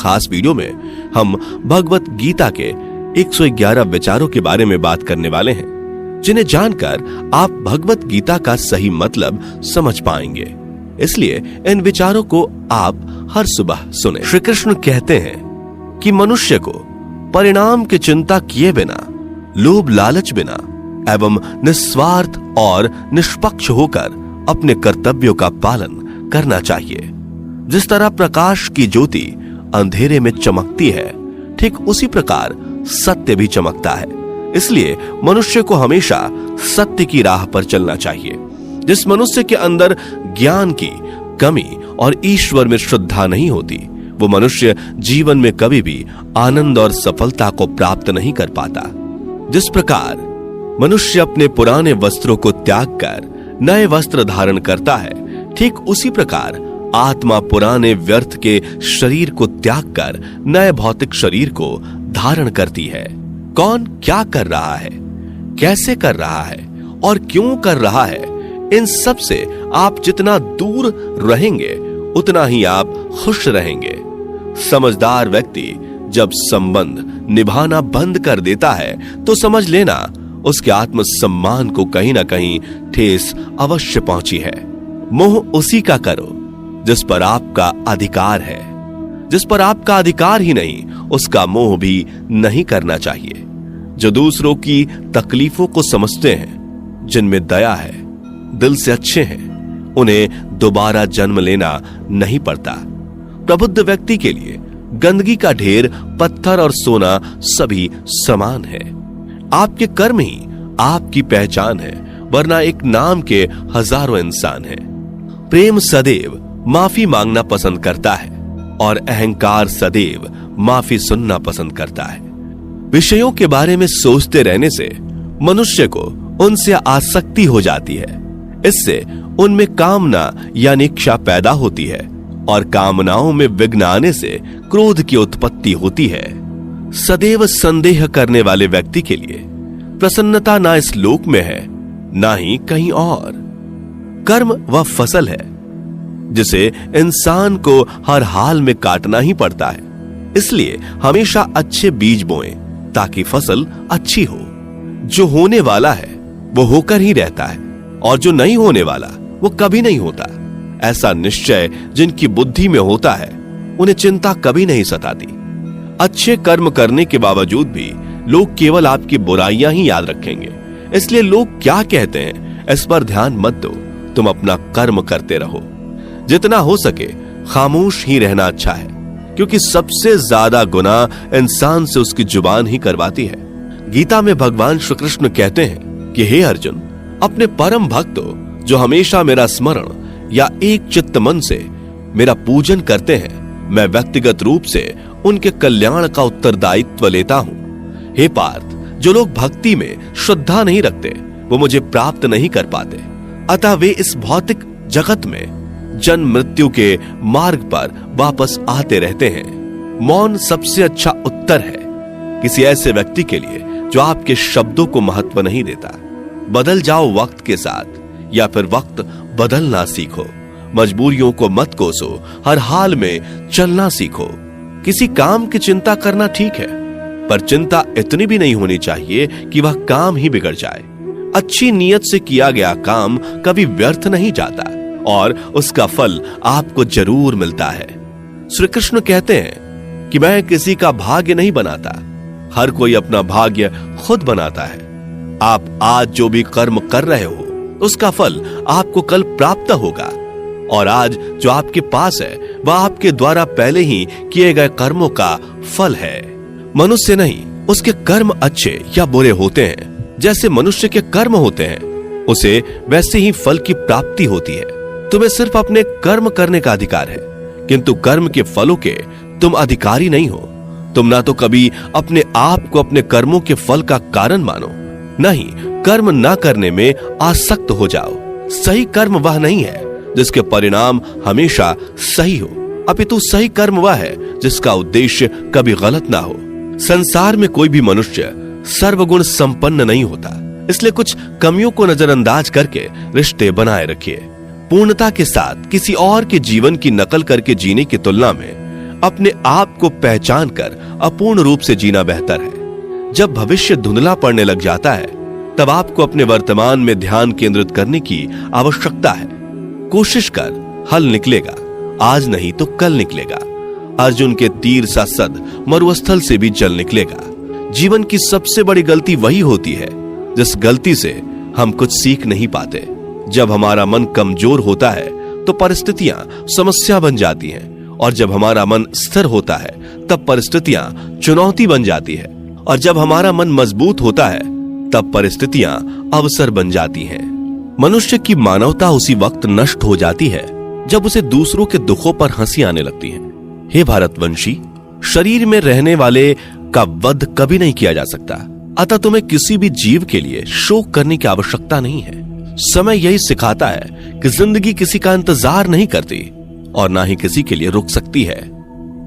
खास वीडियो में हम भगवत गीता के 111 विचारों के बारे में बात करने वाले हैं, जिन्हें जानकर आप भगवत गीता का सही मतलब समझ पाएंगे। इसलिए इन विचारों को आप हर सुबह सुने। श्री कृष्ण कहते हैं कि मनुष्य को परिणाम की चिंता किए बिना, लोभ लालच बिना एवं निस्वार्थ और निष्पक्ष होकर अपने कर्तव्यों का पालन करना चाहिए। जिस तरह प्रकाश की ज्योति अंधेरे में चमकती है, ठीक उसी प्रकार सत्य भी चमकता है। इसलिए मनुष्य को हमेशा सत्य की राह पर चलना चाहिए। जिस मनुष्य के अंदर ज्ञान की कमी और ईश्वर में श्रद्धा नहीं होती, वो मनुष्य जीवन में कभी भी आनंद और सफलता को प्राप्त नहीं कर पाता। जिस प्रकार मनुष्य अपने पुराने वस्त्रों को त्याग कर नए वस्त्र धारण करता है, ठीक उसी प्रकार आत्मा पुराने व्यर्थ के शरीर को त्याग कर नए भौतिक शरीर को धारण करती है। कौन क्या कर रहा है, कैसे कर रहा है और क्यों कर रहा है, इन सब से आप जितना दूर रहेंगे उतना ही आप खुश रहेंगे। समझदार व्यक्ति जब संबंध निभाना बंद कर देता है तो समझ लेना उसके आत्म सम्मान को कहीं ना कहीं ठेस अवश्य पहुंची है। मोह उसी का करो जिस पर आपका अधिकार है। जिस पर आपका अधिकार ही नहीं, उसका मोह भी नहीं करना चाहिए। जो दूसरों की तकलीफों को समझते हैं, जिनमें दया है, दिल से अच्छे हैं, उन्हें दोबारा जन्म लेना नहीं पड़ता। प्रबुद्ध व्यक्ति के लिए गंदगी का ढेर, पत्थर और सोना सभी समान है। आपके कर्म ही आपकी पहचान है, वरना एक नाम के हजारों इंसान हैं। प्रेम सदैव माफी मांगना पसंद करता है और अहंकार सदैव माफी सुनना पसंद करता है। विषयों के बारे में सोचते रहने से मनुष्य को उनसे आसक्ति हो जाती है। इससे उनमें कामना यानी इच्छा पैदा होती है और कामनाओं में विघ्न आने से क्रोध की उत्पत्ति होती है। सदैव संदेह करने वाले व्यक्ति के लिए प्रसन्नता ना इस लोक में है, ना ही कहीं और। कर्म वह फसल है जिसे इंसान को हर हाल में काटना ही पड़ता है। इसलिए हमेशा अच्छे बीज बोएं ताकि फसल अच्छी हो। जो होने वाला है वो होकर ही रहता है और जो नहीं होने वाला वो कभी नहीं होता। ऐसा निश्चय जिनकी बुद्धि में होता है, उन्हें चिंता कभी नहीं सताती। अच्छे कर्म करने के बावजूद भी लोग केवल आपकी बुराइयां ही याद रखेंगे। इसलिए लोग क्या कहते हैं इस पर ध्यान मत दो, तुम अपना कर्म करते रहो। जितना हो सके खामोश ही रहना अच्छा है, क्योंकि सबसे ज्यादा गुनाह इंसान से उसकी जुबान ही करवाती है। गीता में भगवान श्री कृष्ण कहते हैं कि हे अर्जुन, अपने परम भक्तों जो हमेशा मेरा स्मरण या एक चित्त मन से मेरा पूजन करते हैं, मैं व्यक्तिगत रूप से उनके कल्याण का उत्तरदायित्व लेता हूं। हे पार्थ, जो लोग भक्ति में श्रद्धा नहीं रखते वो मुझे प्राप्त नहीं कर पाते। अतः वे इस भौतिक जगत में जन्म मृत्यु के मार्ग पर वापस आते रहते हैं। मौन सबसे अच्छा उत्तर है किसी ऐसे व्यक्ति के लिए जो आपके शब्दों को महत्व नहीं देता। बदल जाओ वक्त के साथ, या फिर वक्त बदलना सीखो। मजबूरियों को मत कोसो, हर हाल में चलना सीखो। किसी काम की चिंता करना ठीक है, पर चिंता इतनी भी नहीं होनी चाहिए कि वह काम ही बिगड़ जाए। अच्छी नीयत से किया गया काम कभी व्यर्थ नहीं जाता और उसका फल आपको जरूर मिलता है। श्री कृष्ण कहते हैं कि मैं किसी का भाग्य नहीं बनाता, हर कोई अपना भाग्य खुद बनाता है। आप आज जो भी कर्म कर रहे हो उसका फल आपको कल प्राप्त होगा, और आज जो आपके पास है वह आपके द्वारा पहले ही किए गए कर्मों का फल है। मनुष्य नहीं, उसके कर्म अच्छे या बुरे होते हैं, जैसे मनुष्य के कर्म होते हैं उसे वैसे ही फल की प्राप्ति होती है। तुम्हें सिर्फ अपने कर्म करने का अधिकार है, किंतु कर्म के फलों के तुम अधिकारी नहीं हो। तुम ना तो कभी अपने आप को अपने कर्मों के फल का कारण मानो, नहीं कर्म ना करने में आसक्त हो जाओ। सही कर्म वह नहीं है जिसके परिणाम हमेशा सही हो, अपितु सही कर्म वह है जिसका उद्देश्य कभी गलत ना हो। संसार में कोई भी मनुष्य सर्वगुण संपन्न नहीं होता, इसलिए कुछ कमियों को नजरअंदाज करके रिश्ते बनाए रखिए। पूर्णता के साथ किसी और के जीवन की नकल करके जीने की तुलना में अपने आप को पहचान कर अपूर्ण रूप से जीना बेहतर है। जब भविष्य धुंधला पड़ने लग जाता है, तब आपको अपने वर्तमान में ध्यान केंद्रित करने की आवश्यकता है। कोशिश कर, हल निकलेगा, आज नहीं तो कल निकलेगा। अर्जुन के तीर सा सद मरुस्थल से भी जल निकलेगा। जीवन की सबसे बड़ी गलती वही होती है जिस गलती से हम कुछ सीख नहीं पाते। जब हमारा मन कमजोर होता है तो परिस्थितियां समस्या बन जाती हैं, और जब हमारा मन स्थिर होता है तब परिस्थितियां चुनौती बन जाती है, और जब हमारा मन मजबूत होता है तब परिस्थितियां अवसर बन जाती हैं। मनुष्य की मानवता उसी वक्त नष्ट हो जाती है जब उसे दूसरों के दुखों पर हंसी आने लगती है। हे भारतवंशी, शरीर में रहने वाले का वध कभी नहीं किया जा सकता, अतः तुम्हें किसी भी जीव के लिए शोक करने की आवश्यकता नहीं है। समय यही सिखाता है कि जिंदगी किसी का इंतजार नहीं करती और ना ही किसी के लिए रुक सकती है।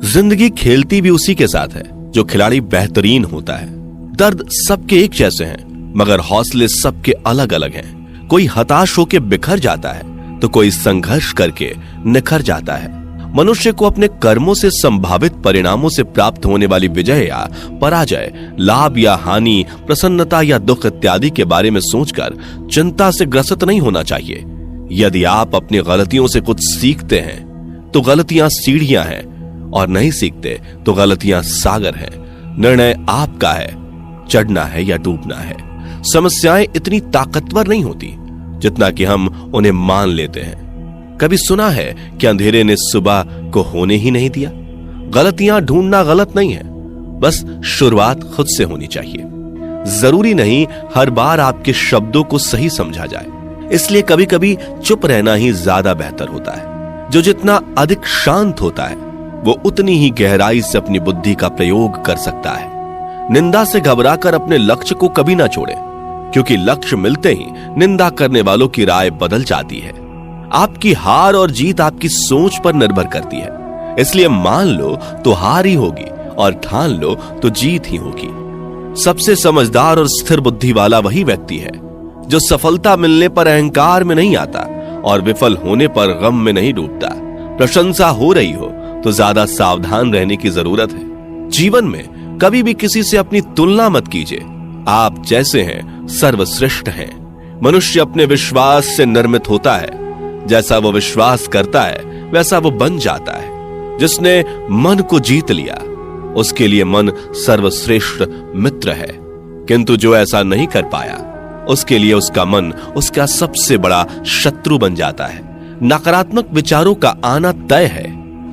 जिंदगी खेलती भी उसी के साथ है जो खिलाड़ी बेहतरीन होता है। दर्द सबके एक जैसे हैं, मगर हौसले सबके अलग अलग हैं। कोई हताश होकर बिखर जाता है तो कोई संघर्ष करके निखर जाता है। मनुष्य को अपने कर्मों से संभावित परिणामों से प्राप्त होने वाली विजय या पराजय, लाभ या हानि, प्रसन्नता या दुख इत्यादि के बारे में सोचकर चिंता से ग्रसित नहीं होना चाहिए। यदि आप अपनी गलतियों से कुछ सीखते हैं तो गलतियां सीढ़ियां हैं, और नहीं सीखते तो गलतियां सागर हैं। निर्णय आपका है, चढ़ना है या डूबना है। समस्याएं इतनी ताकतवर नहीं होती जितना कि हम उन्हें मान लेते हैं। कभी सुना है कि अंधेरे ने सुबह को होने ही नहीं दिया? गलतियां ढूंढना गलत नहीं है, बस शुरुआत खुद से होनी चाहिए। जरूरी नहीं हर बार आपके शब्दों को सही समझा जाए, इसलिए कभी कभी चुप रहना ही ज्यादा बेहतर होता है। जो जितना अधिक शांत होता है वो उतनी ही गहराई से अपनी बुद्धि का प्रयोग कर सकता है। निंदा से घबराकर अपने लक्ष्य को कभी ना छोड़े, क्योंकि लक्ष्य मिलते ही निंदा करने वालों की राय बदल जाती है। आपकी हार और जीत आपकी सोच पर निर्भर करती है, इसलिए मान लो तो हार ही होगी और ठान लो तो जीत ही होगी। सबसे समझदार और स्थिर बुद्धि वाला वही व्यक्ति है जो सफलता मिलने पर अहंकार में नहीं आता और विफल होने पर गम में नहीं डूबता। प्रशंसा हो रही हो तो ज्यादा सावधान रहने की जरूरत है। जीवन में कभी भी किसी से अपनी तुलना मत कीजिए। आप जैसे हैं सर्वश्रेष्ठ हैं। मनुष्य अपने विश्वास से निर्मित होता है। जैसा वो विश्वास करता है वैसा वो बन जाता है। जिसने मन को जीत लिया उसके लिए मन सर्वश्रेष्ठ मित्र है, किंतु जो ऐसा नहीं कर पाया उसके लिए उसका मन उसका सबसे बड़ा शत्रु बन जाता है। नकारात्मक विचारों का आना तय है,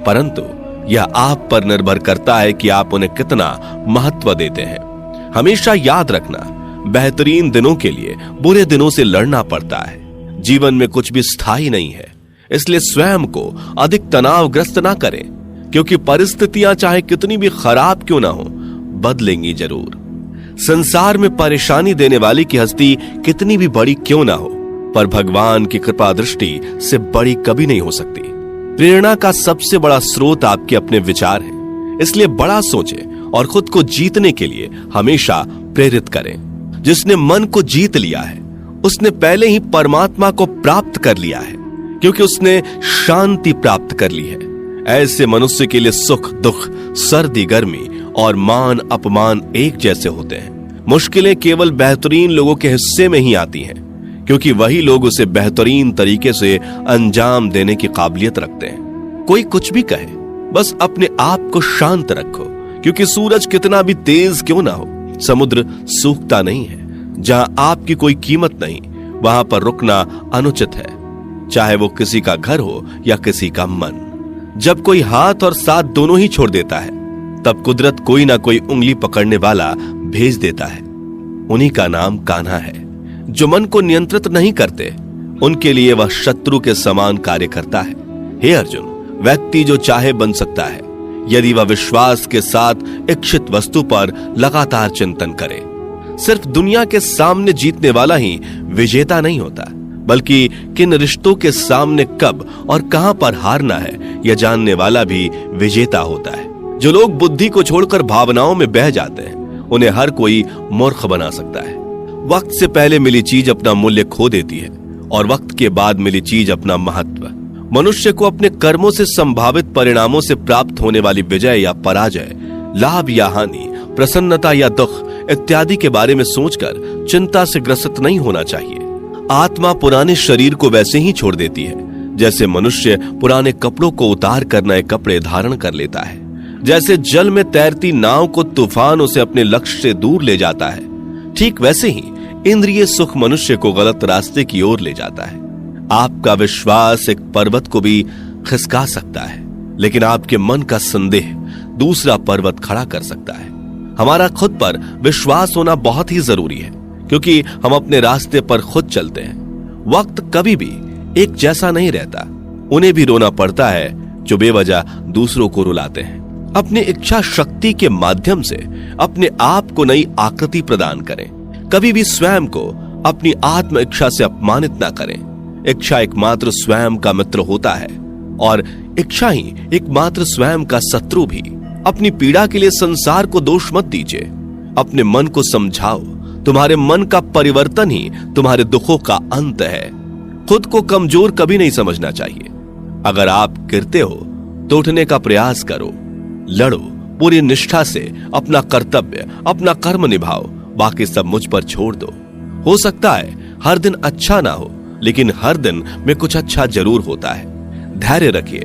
परंतु यह आप पर निर्भर करता है कि आप उन्हें कितना महत्व देते हैं। हमेशा याद रखना, बेहतरीन दिनों के लिए बुरे दिनों से लड़ना पड़ता है। जीवन में कुछ भी स्थायी नहीं है, इसलिए स्वयं को अधिक तनावग्रस्त ना करें, क्योंकि परिस्थितियां चाहे कितनी भी खराब क्यों ना हो, बदलेंगी जरूर। संसार में परेशानी देने वाली की हस्ती कितनी भी बड़ी क्यों ना हो, पर भगवान की कृपा दृष्टि से बड़ी कभी नहीं हो सकती। प्रेरणा का सबसे बड़ा स्रोत आपके अपने विचार हैं, इसलिए बड़ा सोचें और खुद को जीतने के लिए हमेशा प्रेरित करें। जिसने मन को जीत लिया है उसने पहले ही परमात्मा को प्राप्त कर लिया है, क्योंकि उसने शांति प्राप्त कर ली है। ऐसे मनुष्य के लिए सुख दुख, सर्दी गर्मी और मान अपमान एक जैसे होते हैं। मुश्किलें केवल बेहतरीन लोगों के हिस्से में ही आती हैं, क्योंकि वही लोग उसे बेहतरीन तरीके से अंजाम देने की काबिलियत रखते हैं। कोई कुछ भी कहे, बस अपने आप को शांत रखो, क्योंकि सूरज कितना भी तेज क्यों ना हो, समुद्र सूखता नहीं है। जहां आपकी कोई कीमत नहीं, वहां पर रुकना अनुचित है, चाहे वो किसी का घर हो या किसी का मन। जब कोई हाथ और साथ दोनों ही छोड़ देता है, तब कुदरत कोई ना कोई उंगली पकड़ने वाला भेज देता है। उन्हीं का नाम कान्हा है। जो मन को नियंत्रित नहीं करते, उनके लिए वह शत्रु के समान कार्य करता है। हे अर्जुन, व्यक्ति जो चाहे बन सकता है, यदि वह विश्वास के साथ इच्छित वस्तु पर लगातार चिंतन करे। सिर्फ दुनिया के सामने जीतने वाला ही विजेता नहीं होता, बल्कि किन रिश्तों के सामने कब और कहां पर हारना है यह जानने वाला भी विजेता होता है। जो लोग बुद्धि को छोड़कर भावनाओं में बह जाते हैं, उन्हें हर कोई मूर्ख बना सकता है। वक्त से पहले मिली चीज अपना मूल्य खो देती है और वक्त के बाद मिली चीज अपना महत्व। मनुष्य को अपने कर्मों से संभावित परिणामों से प्राप्त होने वाली विजय या पराजय, लाभ या हानि, प्रसन्नता या दुख इत्यादि के बारे में सोचकर चिंता से ग्रसित नहीं होना चाहिए। आत्मा पुराने शरीर को वैसे ही छोड़ देती है जैसे मनुष्य पुराने कपड़ों को उतार कर नए कपड़े धारण कर लेता है। जैसे जल में तैरती नाव को तूफान उसे अपने लक्ष्य से दूर ले जाता है, ठीक वैसे ही इंद्रिय सुख मनुष्य को गलत रास्ते की ओर ले जाता है। आपका विश्वास एक पर्वत को भी खिसका सकता है, लेकिन आपके मन का संदेह दूसरा पर्वत खड़ा कर सकता है। हमारा खुद पर विश्वास होना बहुत ही जरूरी है, क्योंकि हम अपने रास्ते पर खुद चलते हैं। वक्त कभी भी एक जैसा नहीं रहता। उन्हें भी रोना पड़ता है जो बेवजह दूसरों को रुलाते हैं। अपनी इच्छा शक्ति के माध्यम से अपने आप को नई आकृति प्रदान करें। कभी भी स्वयं को अपनी आत्म इच्छा से अपमानित ना करें। इच्छा एकमात्र स्वयं का मित्र होता है और इच्छा ही एकमात्र स्वयं का शत्रु भी। अपनी पीड़ा के लिए संसार को दोष मत दीजिए। अपने मन को समझाओ। तुम्हारे मन का परिवर्तन ही तुम्हारे दुखों का अंत है। खुद को कमजोर कभी नहीं समझना चाहिए। अगर आप गिरते हो तो उठने का प्रयास करो, लड़ो, पूरी निष्ठा से अपना कर्तव्य, अपना कर्म निभाओ, बाकी सब मुझ पर छोड़ दो। हो सकता है हर दिन अच्छा ना हो, लेकिन हर दिन में कुछ अच्छा जरूर होता है। धैर्य रखिए।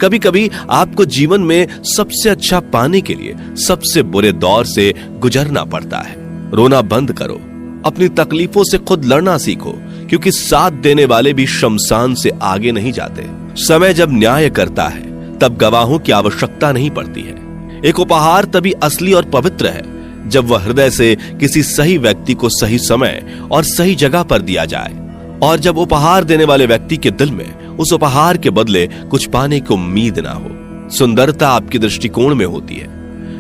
कभी कभी आपको जीवन में सबसे अच्छा पाने के लिए सबसे बुरे दौर से गुजरना पड़ता है। रोना बंद करो। अपनी तकलीफों से खुद लड़ना सीखो, क्योंकि साथ देने वाले भी शमशान से आगे नहीं जाते। समय जब न्याय करता है तब गवाहों की आवश्यकता नहीं पड़ती है। एक उपहार तभी असली और पवित्र है जब वह हृदय से किसी सही व्यक्ति को सही समय और सही जगह पर दिया जाए, और जब उपहार देने वाले व्यक्ति के दिल में उस उपहार के बदले कुछ पाने की उम्मीद ना हो। सुंदरता आपके दृष्टिकोण में होती है।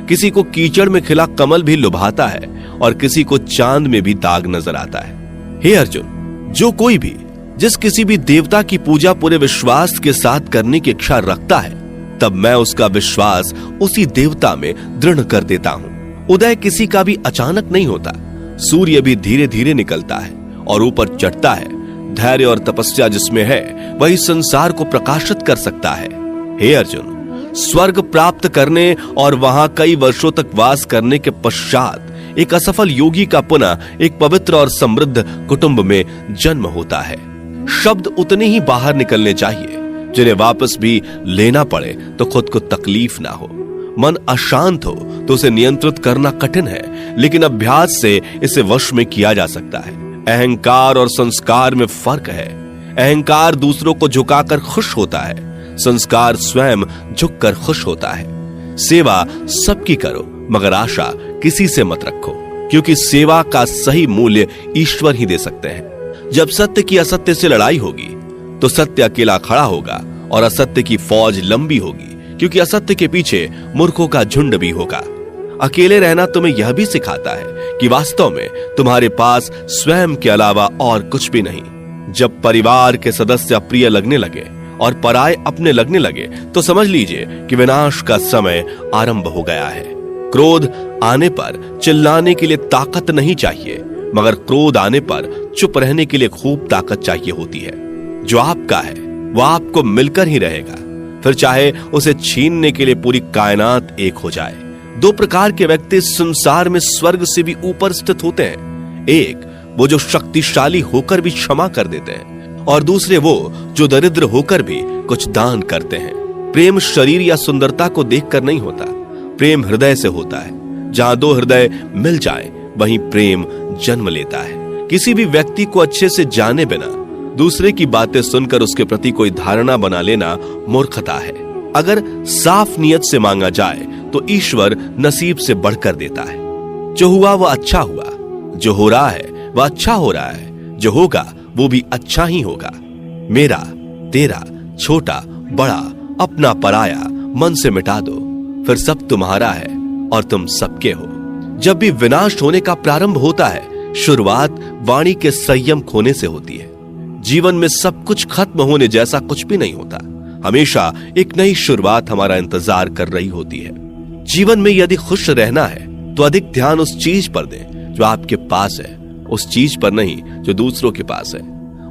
किसी को कीचड़ में खिला कमल भी लुभाता है और किसी को चांद में भी दाग नजर आता है। हे अर्जुन, जो कोई भी जिस किसी भी देवता की पूजा पूरे विश्वास के साथ करने की इच्छा रखता है, तब मैं उसका विश्वास उसी देवता में दृढ़ कर देता हूँ। उदय किसी का भी अचानक नहीं होता। सूर्य भी धीरे धीरे निकलता है और ऊपर चढ़ता है। धैर्य और तपस्या जिसमें है वही संसार को प्रकाशित कर सकता है। हे अर्जुन, स्वर्ग प्राप्त करने और वहां कई वर्षों तक वास करने के पश्चात एक असफल योगी का पुनः एक पवित्र और समृद्ध कुटुंब में जन्म होता है। शब्द उतने ही बाहर निकलने चाहिए जिन्हें वापस भी लेना पड़े तो खुद को तकलीफ ना हो। मन अशांत हो तो उसे नियंत्रित करना कठिन है, लेकिन अभ्यास से इसे वश में किया जा सकता है। अहंकार और संस्कार में फर्क है। अहंकार दूसरों को झुकाकर खुश होता है, संस्कार स्वयं झुककर खुश होता है। सेवा सबकी करो, मगर आशा किसी से मत रखो, क्योंकि सेवा का सही मूल्य ईश्वर ही दे सकते हैं। जब सत्य की असत्य से लड़ाई होगी तो सत्य अकेला खड़ा होगा और असत्य की फौज लंबी होगी, क्योंकि असत्य के पीछे मूर्खों का झुंड भी होगा। अकेले रहना तुम्हें यह भी सिखाता है कि वास्तव में तुम्हारे पास स्वयं के अलावा और कुछ भी नहीं। जब परिवार के सदस्य अप्रिय लगने लगे और पराये अपने लगने लगे तो समझ लीजिए कि विनाश का समय आरंभ हो गया है। क्रोध आने पर चिल्लाने के लिए ताकत नहीं चाहिए, मगर क्रोध आने पर चुप रहने के लिए खूब ताकत चाहिए होती है। जो आपका है वह आपको मिलकर ही रहेगा, फिर चाहे उसे छीनने के लिए पूरी कायनात एक हो जाए। दो प्रकार के व्यक्ति संसार में स्वर्ग से भी ऊपर स्थित होते हैं। एक वो जो शक्तिशाली होकर भी क्षमा कर देते हैं, और दूसरे वो जो दरिद्र होकर भी कुछ दान करते हैं। प्रेम शरीर या सुंदरता को देखकर नहीं होता, प्रेम हृदय से होता है। जहां दो हृदय मिल जाएं, वहीं प्रेम जन्म लेता है। किसी भी व्यक्ति को अच्छे से जाने बिना दूसरे की बातें सुनकर उसके प्रति कोई धारणा बना लेना मूर्खता है। अगर साफ नियत से मांगा जाए तो ईश्वर नसीब से बढ़कर देता है। जो हुआ वह अच्छा हुआ, जो हो रहा है वह अच्छा हो रहा है, जो होगा वो भी अच्छा ही होगा। मेरा, तेरा, छोटा, बड़ा, अपना, पराया मन से मिटा दो, फिर सब तुम्हारा है और तुम सबके हो। जब भी विनाश होने का प्रारंभ होता है, शुरुआत वाणी के संयम खोने से होती है। जीवन में सब कुछ खत्म होने जैसा कुछ भी नहीं होता। हमेशा एक नई शुरुआत हमारा इंतजार कर रही होती है। जीवन में यदि खुश रहना है तो अधिक ध्यान उस चीज पर दें जो आपके पास है, उस चीज पर नहीं जो दूसरों के पास है।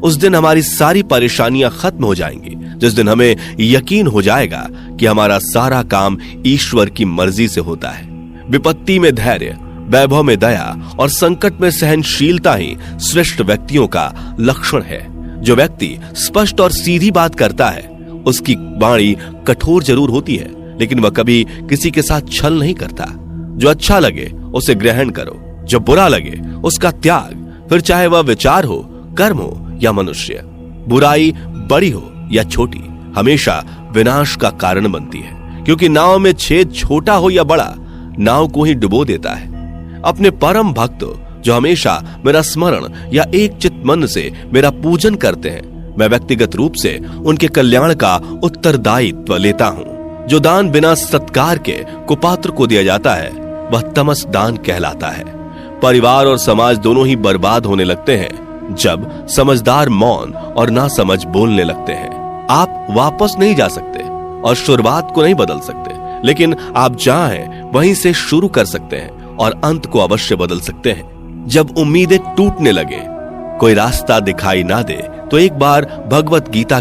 उस दिन हमारी सारी परेशानियां खत्म हो जाएंगी, जिस दिन हमें यकीन हो जाएगा कि हमारा सारा काम ईश्वर की मर्जी से होता है। विपत्ति में धैर्य, वैभव में दया और संकट में सहनशीलता ही श्रेष्ठ व्यक्तियों का लक्षण है। जो व्यक्ति स्पष्ट और सीधी बात करता है, उसकी वाणी कठोर जरूर होती है, लेकिन वह कभी किसी के साथ छल नहीं करता। जो अच्छा लगे उसे ग्रहण करो, जो बुरा लगे उसका त्याग, फिर चाहे वह विचार हो, कर्म हो या मनुष्य। बुराई बड़ी हो या छोटी हमेशा विनाश का कारण बनती है, क्योंकि नाव में छेद छोटा हो या बड़ा, नाव को ही डुबो देता है। अपने परम भक्त जो हमेशा मेरा स्मरण या एक चित्त मन से मेरा पूजन करते हैं, मैं व्यक्तिगत रूप से उनके कल्याण का उत्तरदायित्व लेता हूं। जो दान बिना सत्कार के कुपात्र को दिया जाता है, वह तमस दान कहलाता है। परिवार और समाज दोनों ही बर्बाद होने लगते हैं जब समझदार मौन और नासमझ बोलने लगते हैं। आप वापस नहीं जा सकते और शुरुआत को नहीं बदल सकते, लेकिन आप जहां हैं वहीं से शुरू कर सकते हैं और अंत को अवश्य बदल सकते हैं। जब उम्मीदें टूटने लगे, कोई रास्ता दिखाई ना दे, तो एक बार भगवत गीता